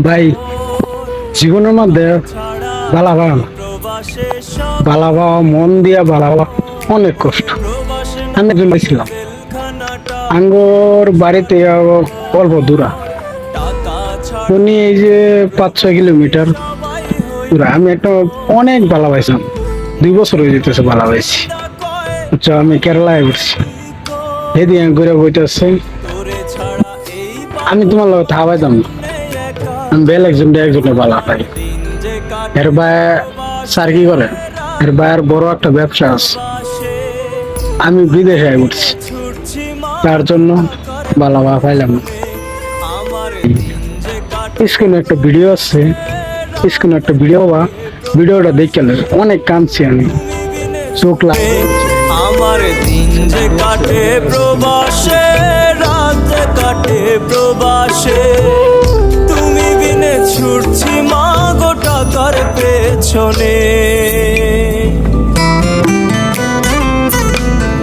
ভাই জীবনের মধ্যে বালাবা মন দিয়া বালাবা অনেক কষ্ট। আমি ছিলাম আঙ্গর বাড়িতে অল্প দূরা, উনি এই যে 5-6 কিলোমিটার দূরা। আমি একটা অনেক বালা পাইছিলাম, 2 বছর হয়ে যেতেছে বালা পাইছি। আচ্ছা, আমি কেরালায় উঠছি, সেদিন ঘুরে বইতেছে। আমি তোমার লোক থাকাইতাম না, আমি বেল একজনে বালা পাই। এর ভাই স্যার কি করে, এর ভাইয়ের বড় একটা ব্যবসা আছে। আমি বিদেশে উঠছি, তার জন্য বালা বা পাইলাম না। স্ক্রিনে একটা ভিডিও আছে, স্ক্রিনে একটা ভিডিও বা ভিডিওটা দেখে অনেক কাঁদছি আমি, চোখ লাগে। আমার দিন যে কাটে প্রবাসে, রাত কাটে প্রবাসে, তুমি বিনে ছুটছি মা গো টাকার পেছনে।